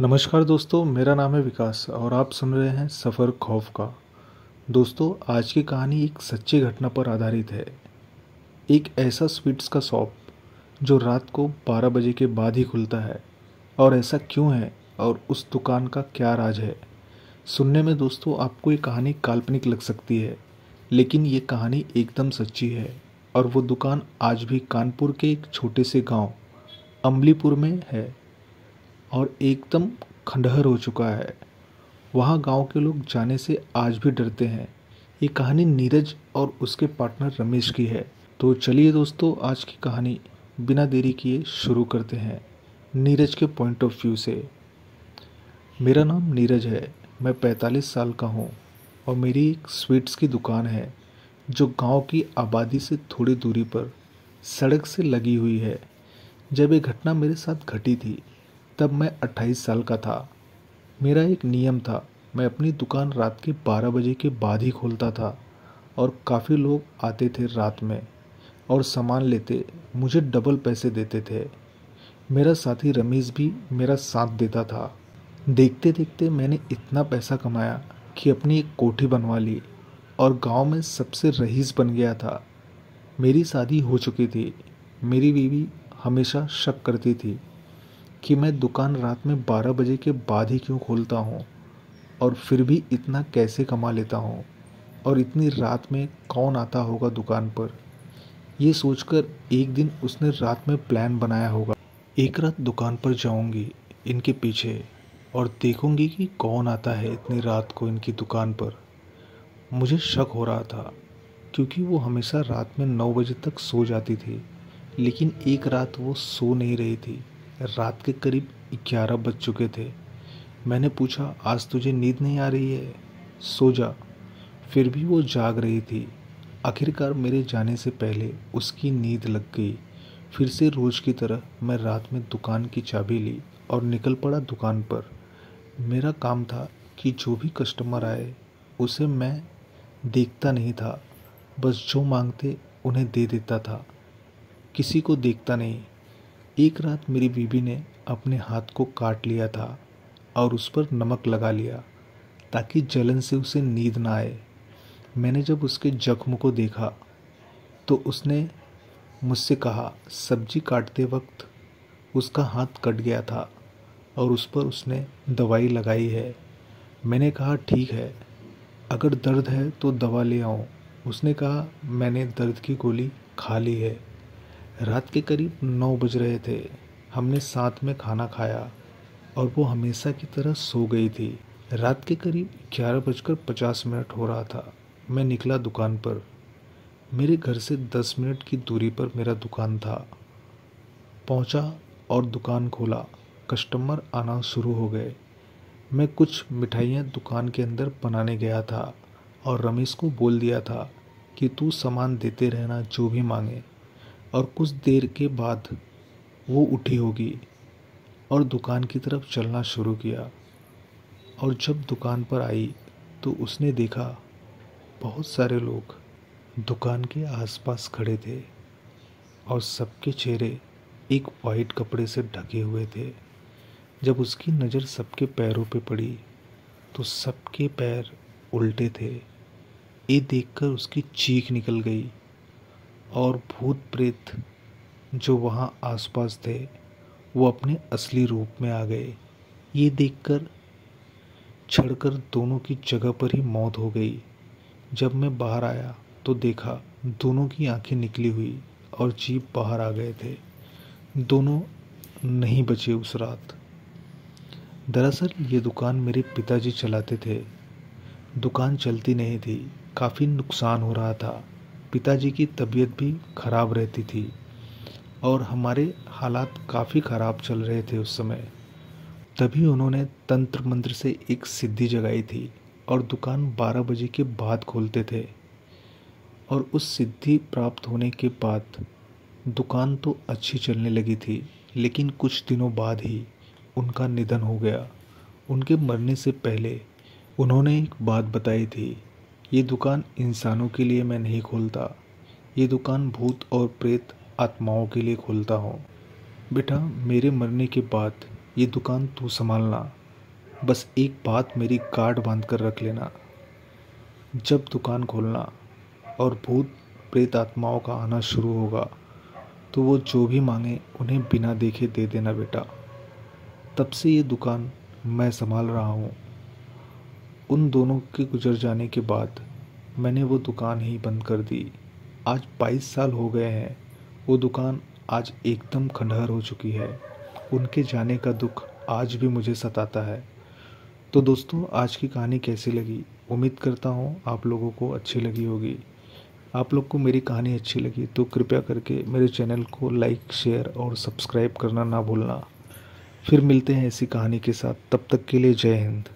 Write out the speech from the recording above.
नमस्कार दोस्तों, मेरा नाम है विकास और आप सुन रहे हैं सफ़र खौफ का। दोस्तों, आज की कहानी एक सच्ची घटना पर आधारित है। एक ऐसा स्वीट्स का शॉप जो रात को 12 बजे के बाद ही खुलता है, और ऐसा क्यों है और उस दुकान का क्या राज है। सुनने में दोस्तों आपको ये कहानी काल्पनिक लग सकती है, लेकिन ये कहानी एकदम सच्ची है। और वो दुकान आज भी कानपुर के एक छोटे से गांव अमलीपुर में है और एकदम खंडहर हो चुका है। वहाँ गांव के लोग जाने से आज भी डरते हैं। ये कहानी नीरज और उसके पार्टनर रमेश की है। तो चलिए दोस्तों, आज की कहानी बिना देरी किए शुरू करते हैं नीरज के पॉइंट ऑफ व्यू से। मेरा नाम नीरज है, मैं 45 साल का हूँ और मेरी एक स्वीट्स की दुकान है जो गांव की आबादी से थोड़ी दूरी पर सड़क से लगी हुई है। जब ये घटना मेरे साथ घटी थी तब मैं 28 साल का था। मेरा एक नियम था, मैं अपनी दुकान रात के 12 बजे के बाद ही खोलता था और काफ़ी लोग आते थे रात में और सामान लेते, मुझे डबल पैसे देते थे। मेरा साथी रमेश भी मेरा साथ देता था। देखते देखते मैंने इतना पैसा कमाया कि अपनी एक कोठी बनवा ली और गांव में सबसे रईस बन गया था। मेरी शादी हो चुकी थी। मेरी बीवी हमेशा शक करती थी कि मैं दुकान रात में 12 बजे के बाद ही क्यों खोलता हूँ और फिर भी इतना कैसे कमा लेता हूँ, और इतनी रात में कौन आता होगा दुकान पर। ये सोचकर एक दिन उसने रात में प्लान बनाया होगा, एक रात दुकान पर जाऊंगी इनके पीछे और देखूंगी कि कौन आता है इतनी रात को इनकी दुकान पर। मुझे शक हो रहा था क्योंकि वो हमेशा रात में 9 बजे तक सो जाती थी, लेकिन एक रात वो सो नहीं रही थी। रात के करीब 11 बज चुके थे। मैंने पूछा, आज तुझे नींद नहीं आ रही है? सो जा। फिर भी वो जाग रही थी। आखिरकार मेरे जाने से पहले उसकी नींद लग गई। फिर से रोज की तरह मैं रात में दुकान की चाबी ली और निकल पड़ा दुकान पर। मेरा काम था कि जो भी कस्टमर आए उसे मैं देखता नहीं था, बस जो मांगते उन्हें दे देता था, किसी को देखता नहीं। एक रात मेरी बीवी ने अपने हाथ को काट लिया था और उस पर नमक लगा लिया ताकि जलन से उसे नींद ना आए। मैंने जब उसके जख्म को देखा तो उसने मुझसे कहा, सब्जी काटते वक्त उसका हाथ कट गया था और उस पर उसने दवाई लगाई है। मैंने कहा, ठीक है, अगर दर्द है तो दवा ले आऊँ। उसने कहा, मैंने दर्द की गोली खा ली है। रात के करीब 9 बज रहे थे। हमने साथ में खाना खाया और वो हमेशा की तरह सो गई थी। रात के करीब 11:50 हो रहा था। मैं निकला दुकान पर। मेरे घर से 10 मिनट की दूरी पर मेरा दुकान था। पहुंचा और दुकान खोला। कस्टमर आना शुरू हो गए। मैं कुछ मिठाइयाँ दुकान के अंदर बनाने गया था और रमेश को बोल दिया था कि तू सामान देते रहना जो भी मांगे। और कुछ देर के बाद वो उठी होगी और दुकान की तरफ चलना शुरू किया। और जब दुकान पर आई तो उसने देखा बहुत सारे लोग दुकान के आसपास खड़े थे और सबके चेहरे एक वाइट कपड़े से ढके हुए थे। जब उसकी नज़र सबके पैरों पे पड़ी तो सबके पैर उल्टे थे। ये देखकर उसकी चीख निकल गई और भूत प्रेत जो वहाँ आसपास थे वो अपने असली रूप में आ गए। ये देखकर छड़कर दोनों की जगह पर ही मौत हो गई। जब मैं बाहर आया तो देखा दोनों की आंखें निकली हुई और जीभ बाहर आ गए थे। दोनों नहीं बचे उस रात। दरअसल ये दुकान मेरे पिताजी चलाते थे। दुकान चलती नहीं थी, काफ़ी नुकसान हो रहा था। पिताजी की तबीयत भी खराब रहती थी और हमारे हालात काफ़ी ख़राब चल रहे थे उस समय। तभी उन्होंने तंत्र मंत्र से एक सिद्धि जगाई थी और दुकान 12 बजे के बाद खोलते थे। और उस सिद्धि प्राप्त होने के बाद दुकान तो अच्छी चलने लगी थी, लेकिन कुछ दिनों बाद ही उनका निधन हो गया। उनके मरने से पहले उन्होंने एक बात बताई थी, ये दुकान इंसानों के लिए मैं नहीं खोलता, ये दुकान भूत और प्रेत आत्माओं के लिए खोलता हूँ। बेटा, मेरे मरने के बाद ये दुकान तू संभालना, बस एक बात मेरी गांठ बांध कर रख लेना। जब दुकान खोलना और भूत प्रेत आत्माओं का आना शुरू होगा तो वो जो भी मांगे उन्हें बिना देखे दे देना बेटा। तब से ये दुकान मैं संभाल रहा हूँ। उन दोनों के गुजर जाने के बाद मैंने वो दुकान ही बंद कर दी। आज 22 साल हो गए हैं। वो दुकान आज एकदम खंडहर हो चुकी है। उनके जाने का दुख आज भी मुझे सताता है। तो दोस्तों, आज की कहानी कैसी लगी? उम्मीद करता हूँ आप लोगों को अच्छी लगी होगी। आप लोग को मेरी कहानी अच्छी लगी तो कृपया करके मेरे चैनल को लाइक, शेयर और सब्सक्राइब करना ना भूलना। फिर मिलते हैं ऐसी कहानी के साथ। तब तक के लिए जय हिंद।